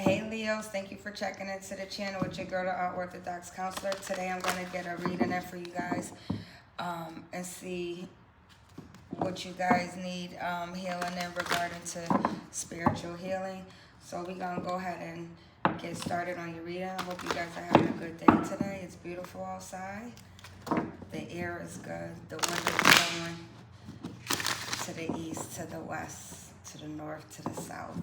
Hey Leos, thank you for checking into the channel with your girl, the Unorthodox Counselor. Today I'm going to get a reading in for you guys and see what you guys need healing in regarding to spiritual healing. So we're going to go ahead and get started on your reading. I hope you guys are having a good day today. It's beautiful outside. The air is good. The wind is blowing to the east, to the west, to the north, to the south.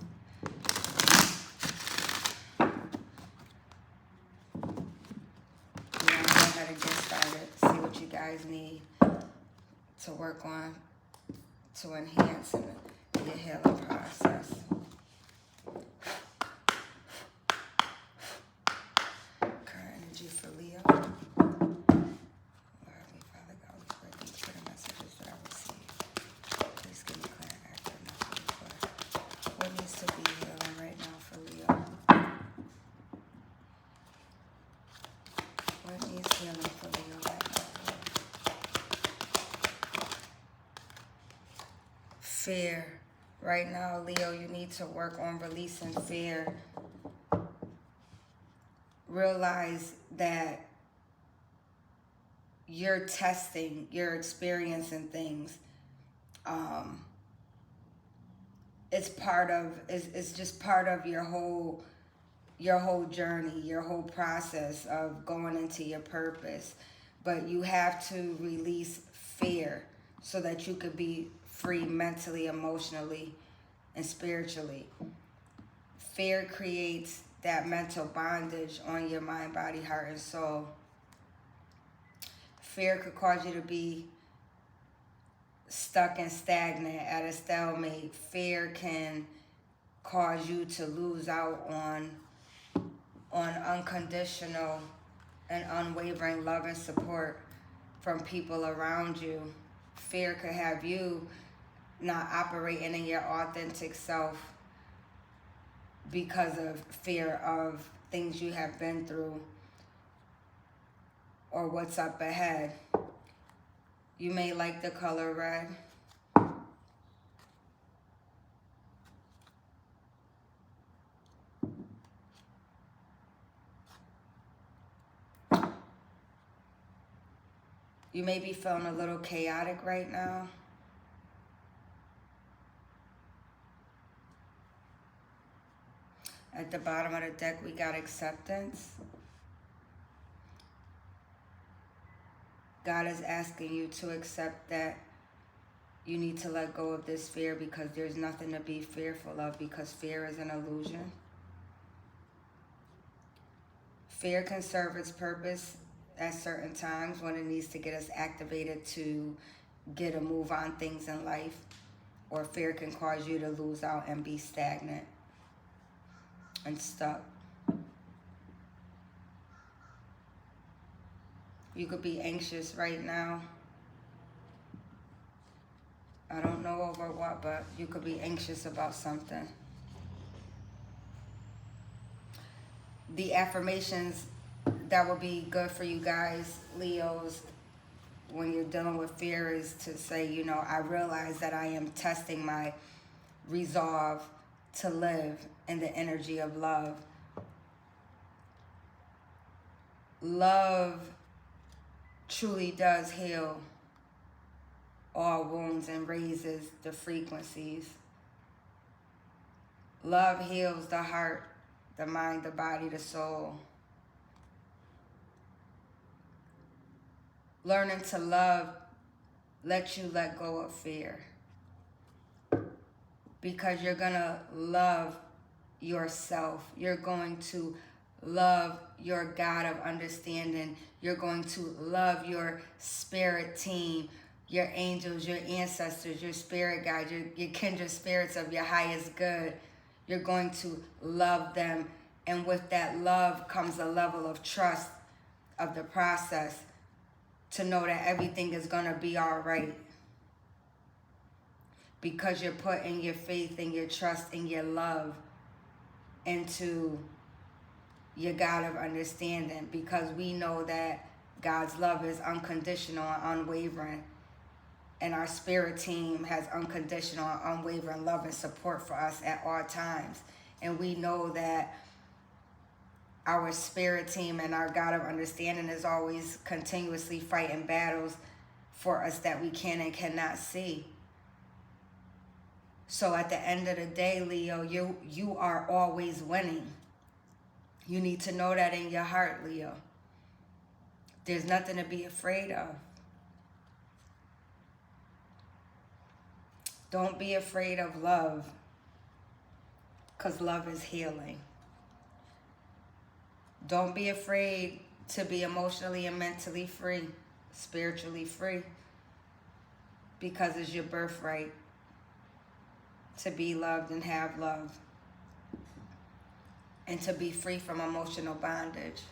To get started, see what you guys need to work on to enhance your healing process. Current energy for Leo. Lord, Heavenly Father God, we pray these for the messages that I receive. Please give me clear and accurate messages for what needs to be healing right now for Leo. What needs healing for Leo right now? Fear. Right now, Leo, you need to work on releasing fear. Realize that you're testing, you're experiencing things. It's just part of your whole journey, your whole process of going into your purpose. But you have to release fear so that you could be free mentally, emotionally, and spiritually. Fear creates that mental bondage on your mind, body, heart, and soul. Fear could cause you to be stuck and stagnant at a stalemate. Fear can cause you to lose out on unconditional and unwavering love and support from people around you. Fear could have you not operating in your authentic self because of fear of things you have been through or what's up ahead. You may like the color red. You may be feeling a little chaotic right now. At the bottom of the deck, we got acceptance. God is asking you to accept that you need to let go of this fear because there's nothing to be fearful of, because fear is an illusion. Fear can serve its purpose at certain times when it needs to get us activated to get a move on things in life, or fear can cause you to lose out and be stagnant and stuck. You could be anxious right now. I don't know over what, but you could be anxious about something. The affirmations that would be good for you guys, Leos, when you're dealing with fear is to say, you know, I realize that I am testing my resolve to live in the energy of love. Love truly does heal all wounds and raises the frequencies. Love heals the heart, the mind, the body, the soul. Learning to love lets you let go of fear, because you're going to love yourself. You're going to love your God of understanding. You're going to love your spirit team, your angels, your ancestors, your spirit guides, your kindred spirits of your highest good. You're going to love them. And with that love comes a level of trust of the process, to know that everything is going to be all right, because you're putting your faith and your trust and your love into your God of understanding, because we know that God's love is unconditional and unwavering, and our spirit team has unconditional and unwavering love and support for us at all times. And we know that our spirit team and our God of understanding is always continuously fighting battles for us that we can and cannot see. So at the end of the day, Leo, you are always winning. You need to know that in your heart, Leo. There's nothing to be afraid of. Don't be afraid of love, because love is healing. Don't be afraid to be emotionally and mentally free, spiritually free, because it's your birthright to be loved and have love, and to be free from emotional bondage.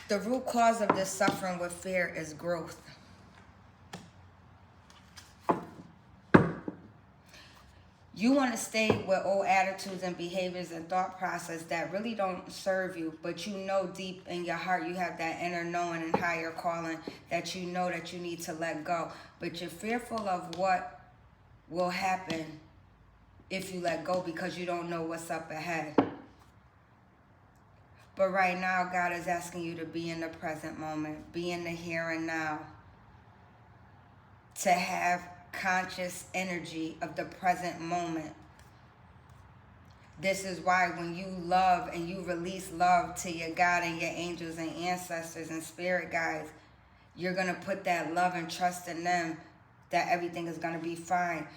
The root cause of this suffering with fear is growth. You want to stay with old attitudes and behaviors and thought process that really don't serve you, but you know deep in your heart you have that inner knowing and higher calling that you know that you need to let go. But you're fearful of what will happen if you let go because you don't know what's up ahead. But right now, God is asking you to be in the present moment, be in the here and now, to have conscious energy of the present moment. This is why when you love and you release love to your God and your angels and ancestors and spirit guides, you're going to put that love and trust in them that everything is going to be fine,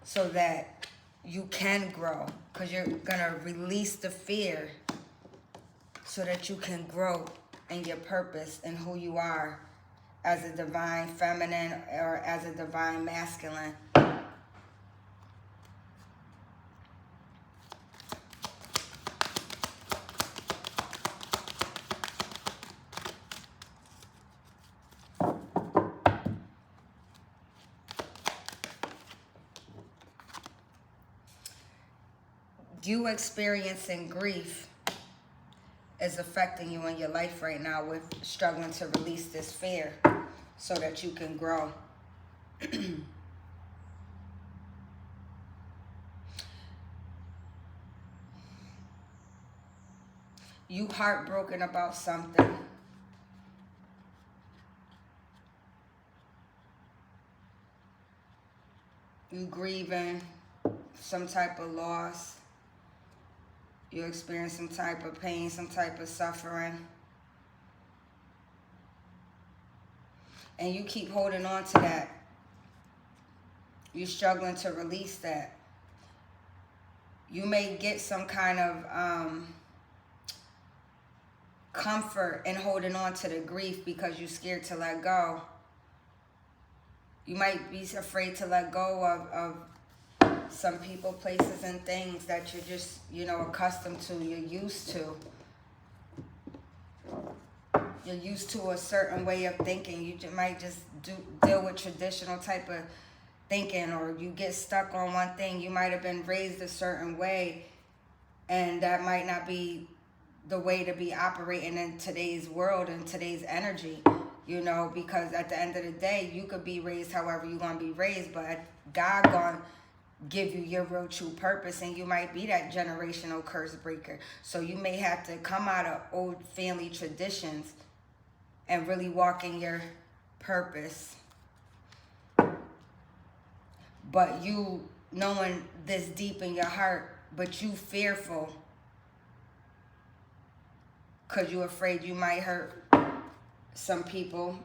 so that you can grow, because you're going to release the fear so that you can grow in your purpose and who you are as a divine feminine or as a divine masculine. You experiencing grief is affecting you in your life right now with struggling to release this fear so that you can grow. You heartbroken about something. You grieving some type of loss. You experience some type of pain, some type of suffering. And you keep holding on to that. You're struggling to release that. You may get some kind of comfort in holding on to the grief because you're scared to let go. You might be afraid to let go of some people, places, and things that you're just, accustomed to, you're used to. You're used to a certain way of thinking. You might just deal with traditional type of thinking, or you get stuck on one thing. You might have been raised a certain way, and that might not be the way to be operating in today's world and today's energy, because at the end of the day, you could be raised however you're going to be raised, but God going to give you your real true purpose, and you might be that generational curse breaker. So you may have to come out of old family traditions and really walk in your purpose. But you knowing this deep in your heart, but you fearful because you're afraid you might hurt some people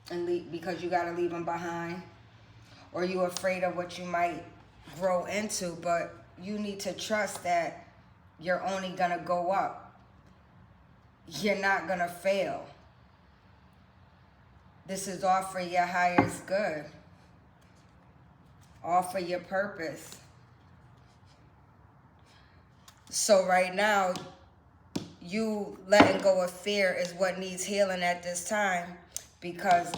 and because you got to leave them behind, or you're afraid of what you might grow into. But you need to trust that you're only gonna go up. You're not gonna fail. This is all for your highest good, all for your purpose. So right now, you letting go of fear is what needs healing at this time, because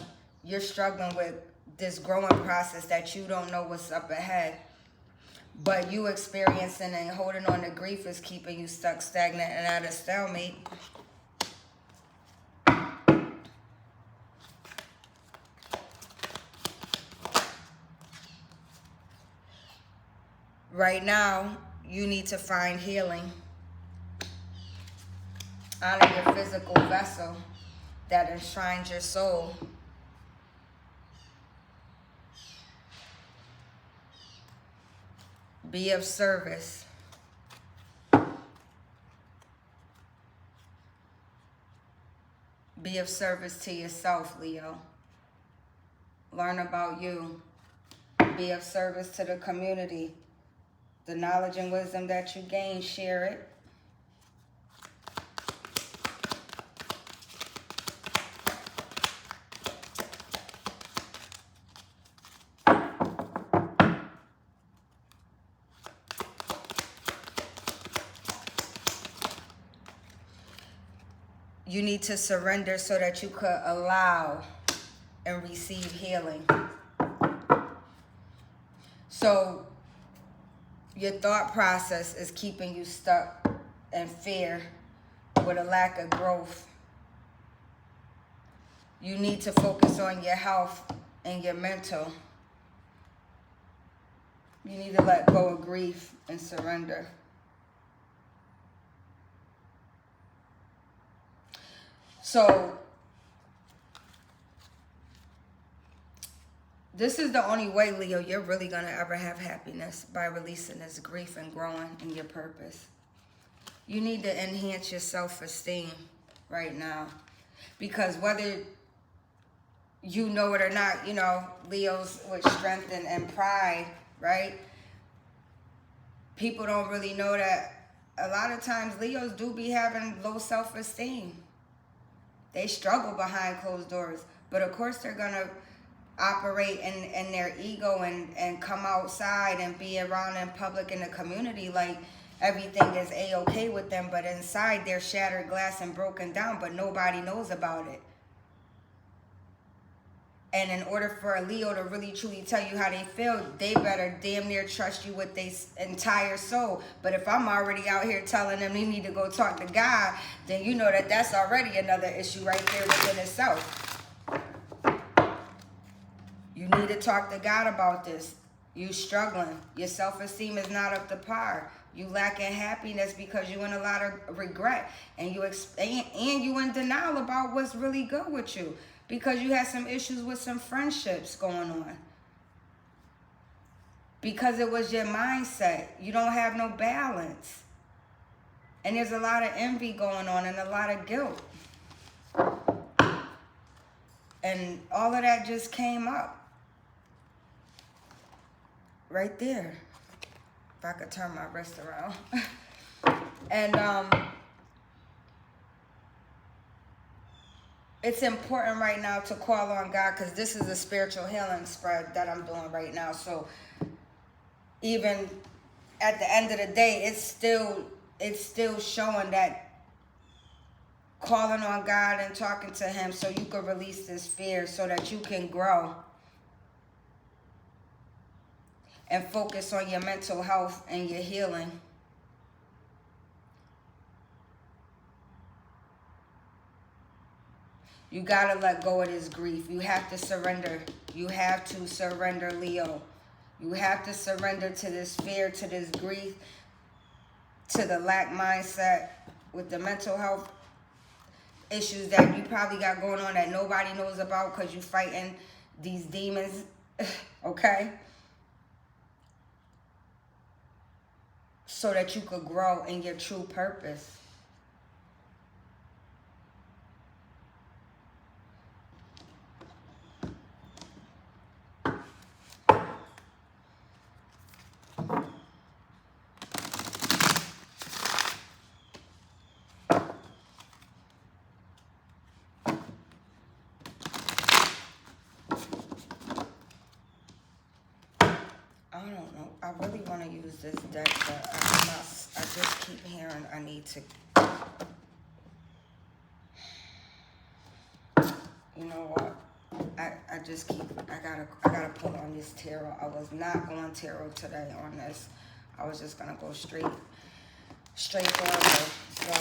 you're struggling with this growing process that you don't know what's up ahead. But you experiencing and holding on to grief is keeping you stuck, stagnant, and at a stalemate. Right now, you need to find healing. Honor your physical vessel that enshrines your soul. Be of service. Be of service to yourself, Leo. Learn about you. Be of service to the community. The knowledge and wisdom that you gain, share it. You need to surrender so that you could allow and receive healing. So your thought process is keeping you stuck in fear with a lack of growth. You need to focus on your health and your mental. You need to let go of grief and surrender. So this is the only way, Leo, you're really going to ever have happiness, by releasing this grief and growing in your purpose. You need to enhance your self-esteem right now. Because whether you know it or not, you know, Leo's with strength and pride, right? People don't really know that a lot of times Leos do be having low self-esteem. They struggle behind closed doors. But of course they're going to operate in their ego and come outside and be around in public in the community like everything is a-okay with them. But inside they're shattered glass and broken down, but nobody knows about it. And in order for a Leo to really truly tell you how they feel, they better damn near trust you with their entire soul. But if I'm already out here telling them they need to go talk to God, then you know that that's already another issue right there within itself. You need to talk to God about this. You struggling. Your self-esteem is not up to par. You lacking happiness because you in a lot of regret. And you in denial about what's really good with you. Because you had some issues with some friendships going on. Because it was your mindset. You don't have no balance. And there's a lot of envy going on and a lot of guilt. And all of that just came up. Right there. If I could turn my wrist around. And it's important right now to call on God, because this is a spiritual healing spread that I'm doing right now. So even at the end of the day, it's still showing that calling on God and talking to him so you can release this fear so that you can grow and focus on your mental health and your healing. You gotta let go of this grief. You have to surrender. You have to surrender, Leo. You have to surrender to this fear, to this grief, to the lack mindset with the mental health issues that you probably got going on that nobody knows about because you're fighting these demons, okay? So that you could grow in your true purpose. I don't know. I really want to use this deck, but I just keep hearing I need to. You know what? I just keep. I gotta pull on this tarot. I was not going tarot today on this. I was just gonna go straight forward. So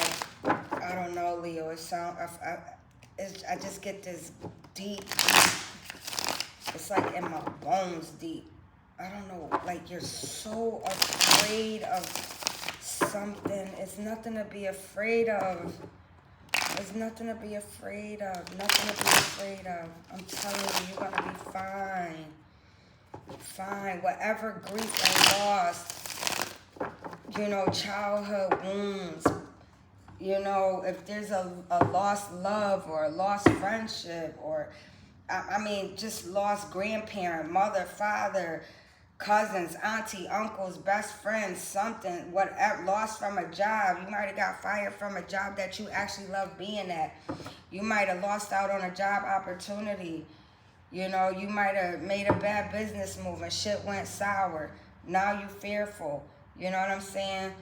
I don't know, Leo. It sound. I just get this deep. It's like in my bones deep. I don't know, like you're so afraid of something. It's nothing to be afraid of. There's nothing to be afraid of. Nothing to be afraid of. I'm telling you, you're gonna be fine. Fine. Whatever grief and loss, you know, childhood wounds, you know, if there's a lost love or a lost friendship or, I mean, just lost grandparent, mother, father, cousins, auntie, uncles, best friends, something, whatever, lost from a job. You might have got fired from a job that you actually love being at. You might have lost out on a job opportunity. You know, you might have made a bad business move and shit went sour. Now you fearful. You know what I'm saying?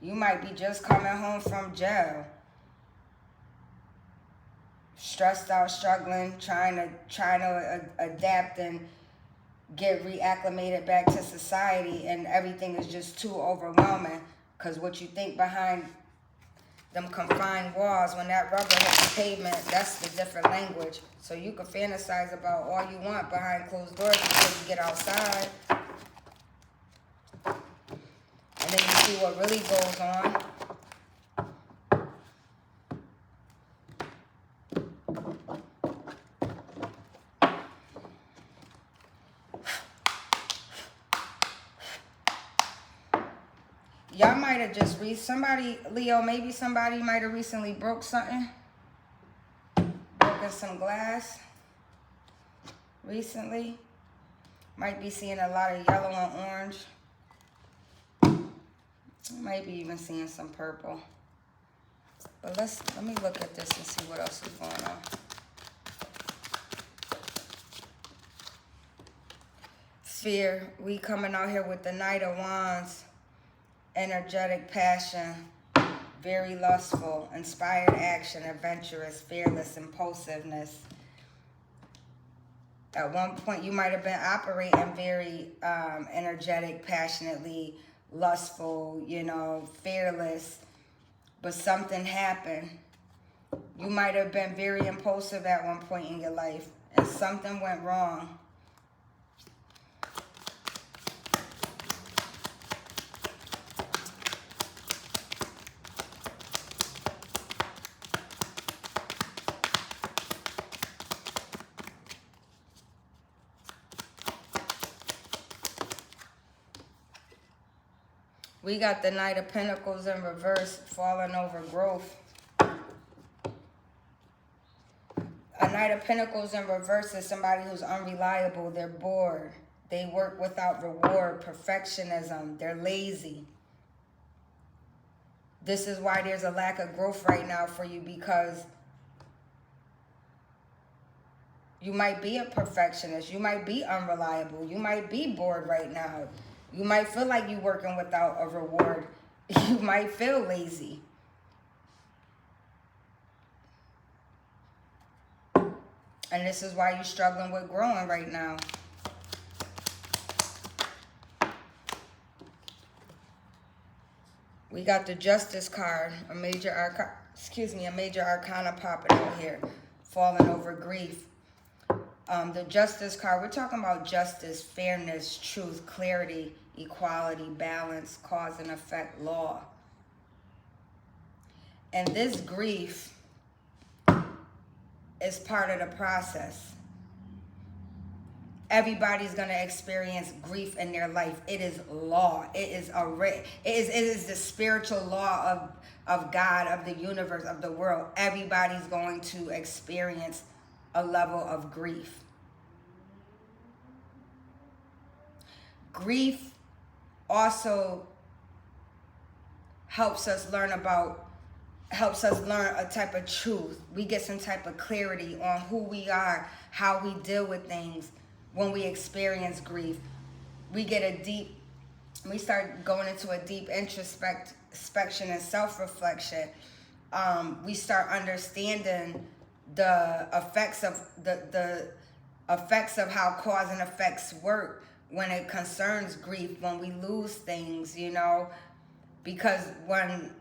You might be just coming home from jail. Stressed out, struggling, trying to adapt and get reacclimated back to society, and everything is just too overwhelming because what you think behind them confined walls, when that rubber hits the pavement, that's the different language. So you can fantasize about all you want behind closed doors until you get outside. And then you see what really goes on. Y'all might have just somebody, Leo, maybe somebody might have recently broke something. Broken some glass recently. Might be seeing a lot of yellow and orange. Might be even seeing some purple. But let me look at this and see what else is going on. Fear. We coming out here with the Knight of Wands. Energetic passion, very lustful, inspired action, adventurous, fearless, impulsiveness. At one point, you might have been operating very energetic, passionately, lustful, you know, fearless, but something happened. You might have been very impulsive at one point in your life, and something went wrong. We got the Knight of Pentacles in reverse, falling over growth. A Knight of Pentacles in reverse is somebody who's unreliable. They're bored. They work without reward, perfectionism. They're lazy. This is why there's a lack of growth right now for you, because you might be a perfectionist. You might be unreliable. You might be bored right now. You might feel like you're working without a reward. You might feel lazy. And this is why you're struggling with growing right now. We got the Justice card, a major arcana popping out here, falling over grief. The Justice card, we're talking about justice, fairness, truth, clarity, equality, balance, cause and effect, law. And this grief is part of the process. Everybody's going to experience grief in their life. It is law. It is the spiritual law of God, of the universe, of the world. Everybody's going to experience a level of grief. Grief also helps us learn a type of truth. We get some type of clarity on who we are, how we deal with things when we experience grief. We start going into a deep introspection and self-reflection. We start understanding the effects of how cause and effects work when it concerns grief, when we lose things, you know, because when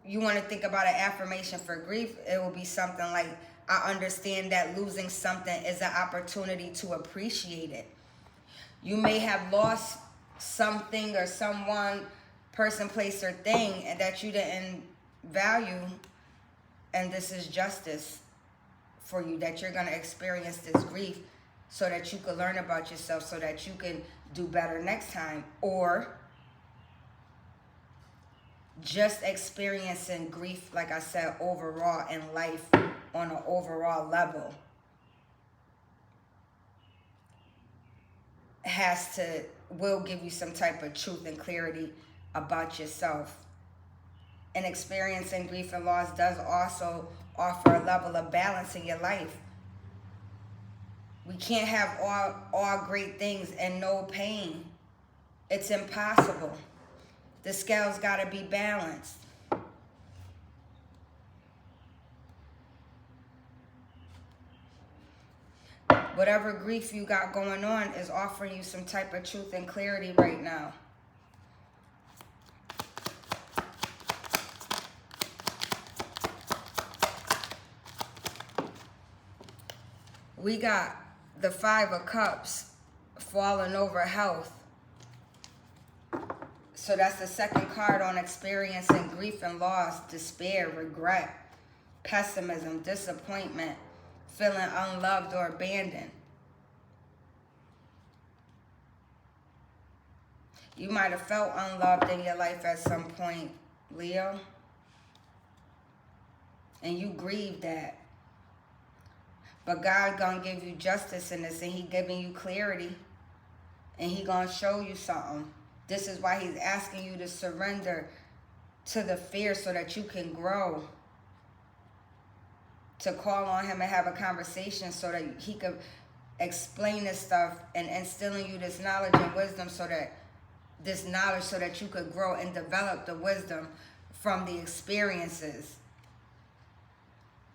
you want to think about an affirmation for grief, it will be something like, I understand that losing something is an opportunity to appreciate it. You may have lost something or someone, person, place, or thing and that you didn't value, and this is justice for you, that you're going to experience this grief so that you can learn about yourself, so that you can do better next time. Or just experiencing grief, like I said, overall in life on an overall level will give you some type of truth and clarity about yourself. And experiencing grief and loss does also offer a level of balance in your life. We can't have all great things and no pain. It's impossible. The scale's got to be balanced. Whatever grief you got going on is offering you some type of truth and clarity right now. We got the Five of Cups, falling over health. So that's the second card on experiencing grief and loss, despair, regret, pessimism, disappointment, feeling unloved or abandoned. You might have felt unloved in your life at some point, Leo. And you grieved that. But God gonna give you justice in this, and He giving you clarity. And He gonna show you something. This is why He's asking you to surrender to the fear so that you can grow. To call on Him and have a conversation so that He could explain this stuff and instill in you this knowledge and wisdom so that you could grow and develop the wisdom from the experiences.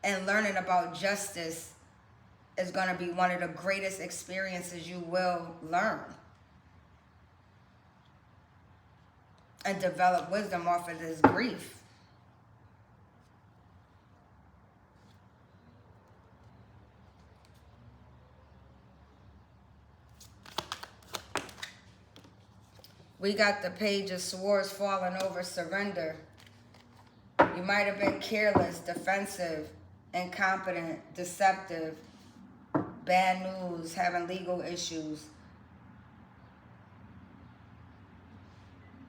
And learning about justice is going to be one of the greatest experiences you will learn. And develop wisdom off of this grief. We got the Page of Swords, falling over, surrender. You might have been careless, defensive, incompetent, deceptive, bad news, having legal issues.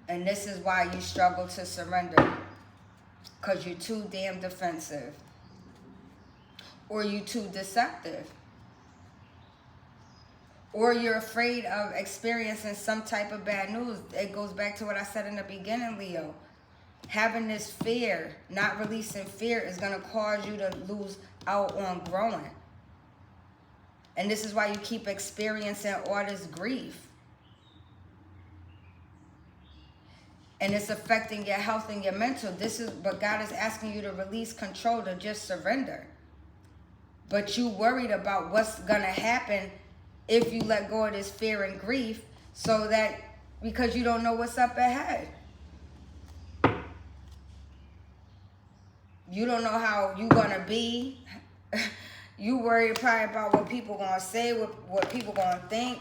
And this is why you struggle to surrender. Because you're too damn defensive. Or you're too deceptive. Or you're afraid of experiencing some type of bad news. It goes back to what I said in the beginning, Leo. Having this fear, not releasing fear, is going to cause you to lose out on growing. And this is why you keep experiencing all this grief. And it's affecting your health and your mental. But God is asking you to release control, to just surrender. But you worried about what's going to happen if you let go of this fear and grief, because you don't know what's up ahead. You don't know how you're going to be. You worried probably about what people going to say, what people going to think,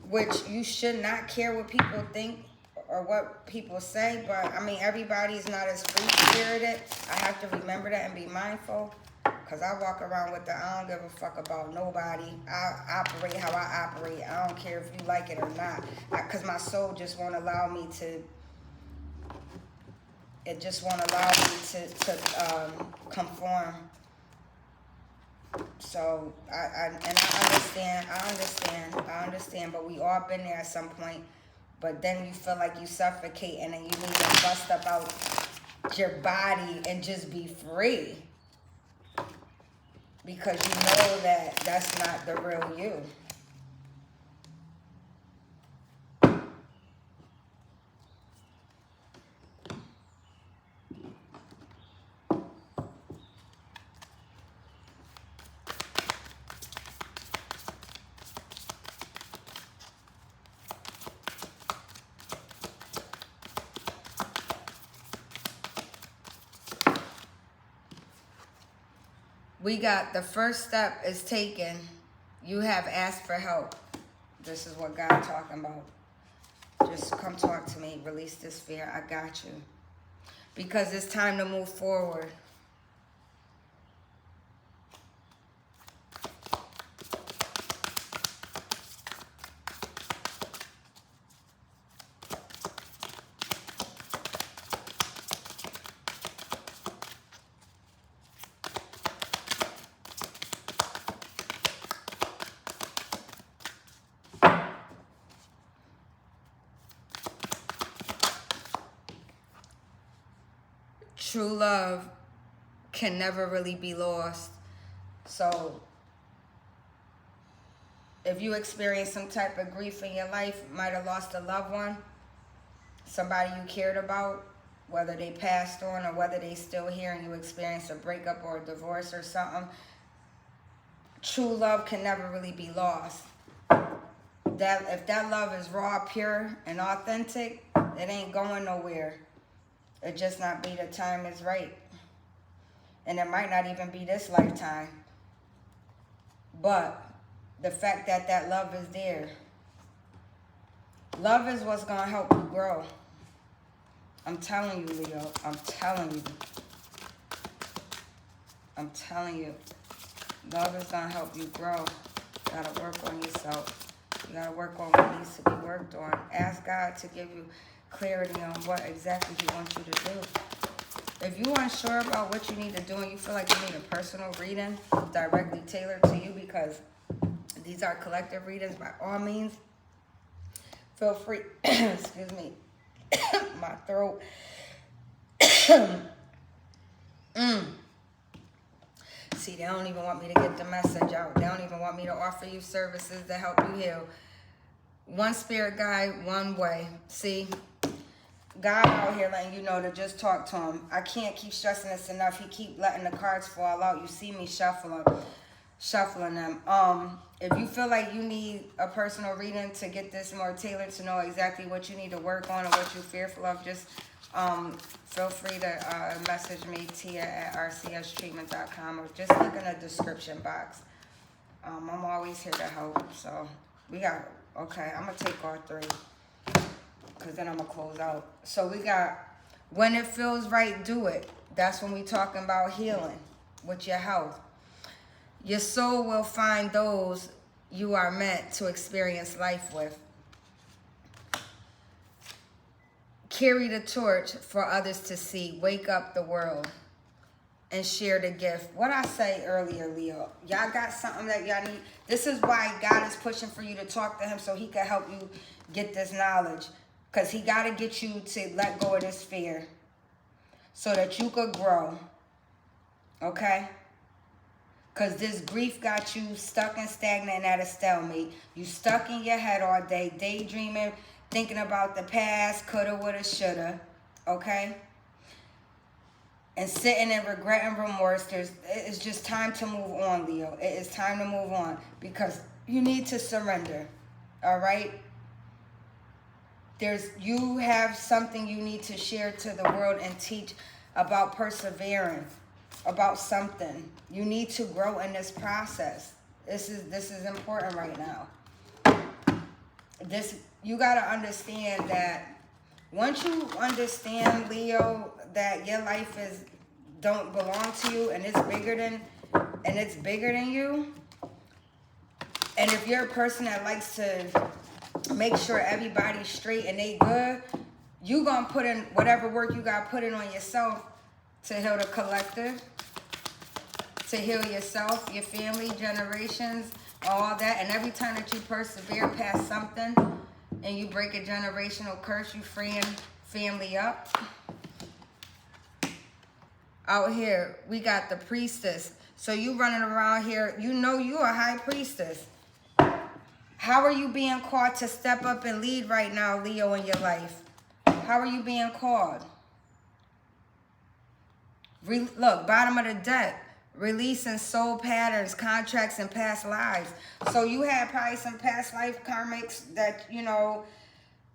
which you should not care what people think or what people say. But, I mean, everybody's not as free-spirited. I have to remember that and be mindful. Because I walk around with I don't give a fuck about nobody. I operate how I operate. I don't care if you like it or not. Because my soul just won't allow me to. It just won't allow me to conform. So, I understand. But we all been there at some point. But then you feel like you suffocate and then you need to bust up out your body and just be free. Because you know that that's not the real you. We got the first step is taken. You have asked for help. This is what God talking about. Just come talk to me. Release this fear. I got you. Because it's time to move forward. True love can never really be lost. So if you experience some type of grief in your life, might have lost a loved one, somebody you cared about, whether they passed on or whether they still here and you experienced a breakup or a divorce or something, true love can never really be lost. That if that love is raw, pure, and authentic, it ain't going nowhere. It just not be the time is right. And it might not even be this lifetime. But the fact that that love is there. Love is what's going to help you grow. I'm telling you, Leo. I'm telling you. I'm telling you. Love is going to help you grow. You got to work on yourself. You got to work on what needs to be worked on. Ask God to give you clarity on what exactly He wants you to do. If you're unsure about what you need to do and you feel like you need a personal reading directly tailored to you, because these are collective readings, by all means, feel free. Excuse me. My throat. See, they don't even want me to get the message out. They don't even want me to offer you services to help you heal. One spirit guide, one way. See, God out here letting you know to just talk to Him. I can't keep stressing this enough. He keep letting the cards fall out. You see me shuffling them. If you feel like you need a personal reading to get this more tailored, to know exactly what you need to work on or what you're fearful of, just feel free to message me, tia@rcstreatment.com, or just look in the description box. I'm always here to help. So we got, okay, I'm going to take all three, because then I'm going to close out. So we got, when it feels right, do it. That's when we talking about healing with your health. Your soul will find those you are meant to experience life with. Carry the torch for others to see. Wake up the world and share the gift. What I say earlier, Leo, y'all got something that y'all need. This is why God is pushing for you to talk to Him, so He can help you get this knowledge. Because He got to get you to let go of this fear so that you could grow. Okay? Because this grief got you stuck and stagnant and at a stalemate. You stuck in your head all day, daydreaming, thinking about the past, coulda, woulda, shoulda. Okay? And sitting in regret and remorse. It's just time to move on, Leo. It is time to move on, because you need to surrender. All right? You have something you need to share to the world and teach about persevering, about something. You need to grow in this process. This is important right now. You got to understand that once you understand, Leo, that your life don't belong to you, and it's bigger than you. And if you're a person that likes to make sure everybody's straight and they good, you gonna put in whatever work you got to put in on yourself to heal the collective, to heal yourself, your family, generations, all that. And every time that you persevere past something and you break a generational curse, you freeing family up. Out here, we got the priestess. So you running around here, you know you a high priestess. How are you being called to step up and lead right now, Leo, in your life? How are you being called? Look, bottom of the deck. Releasing soul patterns, contracts, and past lives. So you had probably some past life karmics that,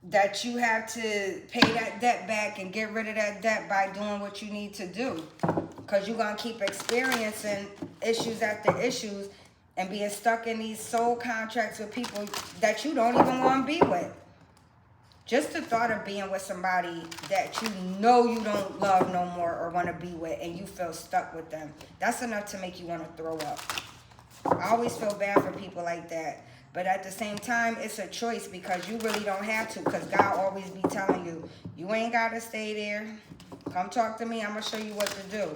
that you have to pay that debt back and get rid of that debt by doing what you need to do. Because you're going to keep experiencing issues after issues and being stuck in these soul contracts with people that you don't even want to be with. Just the thought of being with somebody that you know you don't love no more or want to be with, and you feel stuck with them, that's enough to make you want to throw up. I always feel bad for people like that. But at the same time, it's a choice, because you really don't have to, because God always be telling you, you ain't got to stay there. Come talk to me. I'm going to show you what to do.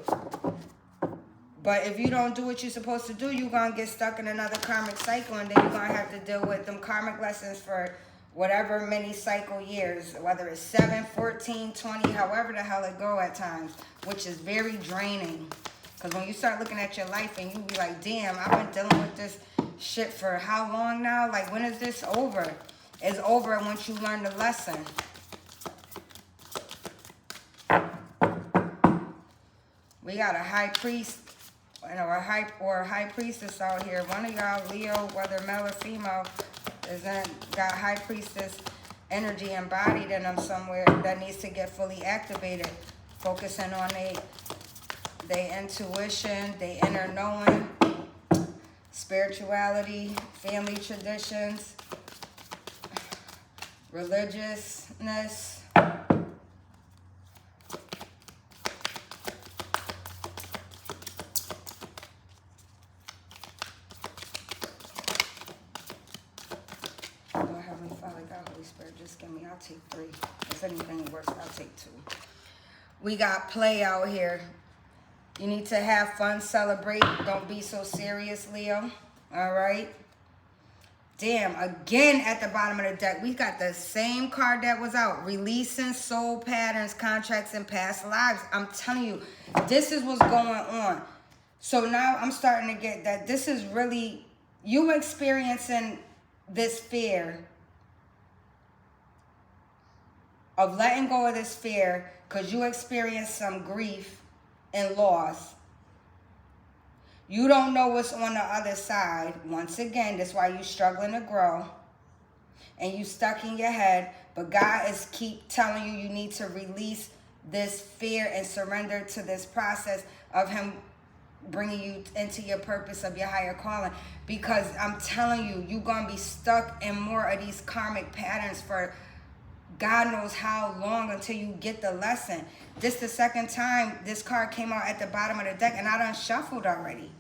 But if you don't do what you're supposed to do, you're going to get stuck in another karmic cycle, and then you're going to have to deal with them karmic lessons for whatever many cycle years, whether it's 7, 14, 20, however the hell it go at times, which is very draining. Because when you start looking at your life and you be like, damn, I've been dealing with this shit for how long now? Like, when is this over? It's over once you learn the lesson. We got a high priest or a high priestess out here. One of y'all, Leo, whether male or female, got high priestess energy embodied in them somewhere that needs to get fully activated. Focusing on their intuition, their inner knowing, spirituality, family traditions, religiousness. Lord Heavenly Father, God, Holy Spirit, just give me, I'll take 3. If anything works, I'll take 2. We got play out here. You need to have fun, celebrate. Don't be so serious, Leo. All right? Damn, again at the bottom of the deck, we got the same card that was out. Releasing soul patterns, contracts, and past lives. I'm telling you, this is what's going on. So now I'm starting to get that this is really, you experiencing this fear of letting go of this fear because you experienced some grief and loss. You don't know what's on the other side. Once again, that's why you're struggling to grow and you stuck in your head. But God is keep telling you need to release this fear and surrender to this process of him bringing you into your purpose of your higher calling. Because I'm telling you, you're going to be stuck in more of these karmic patterns for God knows how long until you get the lesson. This the second time this card came out at the bottom of the deck, and I done shuffled already.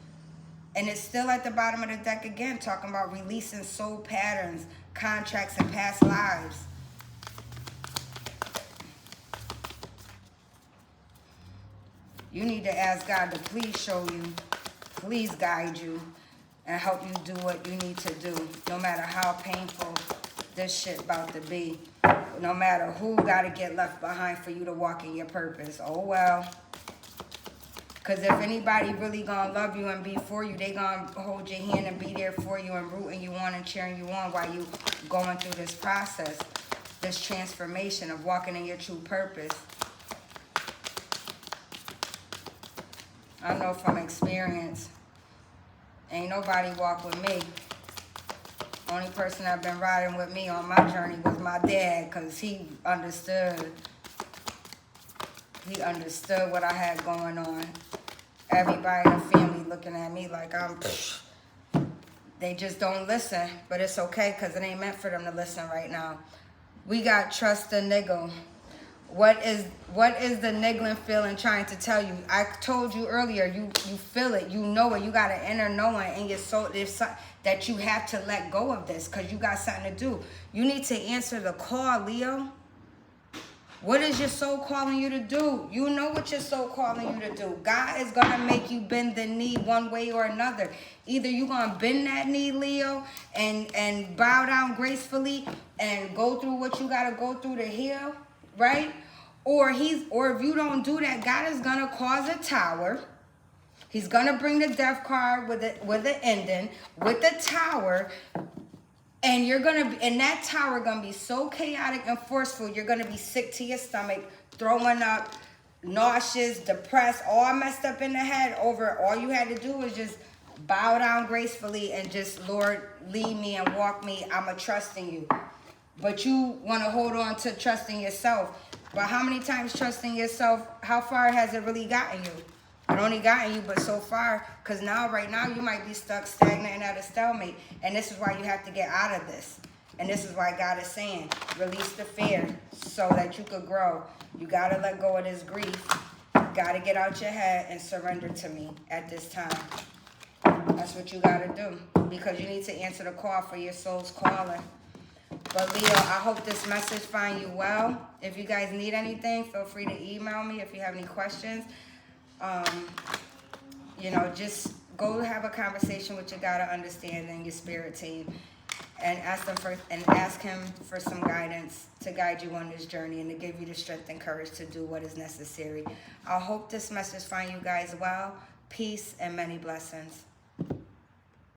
And it's still at the bottom of the deck again, talking about releasing soul patterns, contracts, and past lives. You need to ask God to please show you, please guide you, and help you do what you need to do, no matter how painful this shit about to be. No matter who got to get left behind for you to walk in your purpose. Oh, well. Because if anybody really going to love you and be for you, they going to hold your hand and be there for you and rooting you on and cheering you on while you going through this process, this transformation of walking in your true purpose. I know from experience, ain't nobody walk with me. Only person that been riding with me on my journey was my dad, because he understood. He understood what I had going on. Everybody in the family looking at me like they just don't listen. But it's okay, because it ain't meant for them to listen right now. We got trust the niggle. What is the niggling feeling trying to tell you? I told you earlier, you feel it, you know it, you got an inner knowing in your soul that you have to let go of this because you got something to do. You need to answer the call, Leo. What is your soul calling you to do? You know what your soul calling you to do. God is going to make you bend the knee one way or another. Either you're going to bend that knee, Leo, and bow down gracefully and go through what you got to go through to heal, right? Or if you don't do that, God is going to cause a tower. He's going to bring the death card with the ending, with the tower. And that tower going to be so chaotic and forceful, you're going to be sick to your stomach, throwing up, nauseous, depressed, all messed up in the head over. All you had to do was just bow down gracefully and just, Lord, lead me and walk me. I'm a trusting you. But you want to hold on to trusting yourself. But how many times trusting yourself, how far has it really gotten you? I've only gotten you but so far, because now, right now, you might be stuck, stagnant, and at a stalemate. And this is why you have to get out of this. And this is why God is saying, release the fear so that you could grow. You got to let go of this grief. You got to get out your head and surrender to me at this time. That's what you got to do, because you need to answer the call for your soul's calling. But Leo, I hope this message find you well. If you guys need anything, feel free to email me if you have any questions. You know, just go have a conversation with your God of understanding, your spirit team, and ask him for some guidance to guide you on this journey and to give you the strength and courage to do what is necessary. I hope this message find you guys well. Peace and many blessings.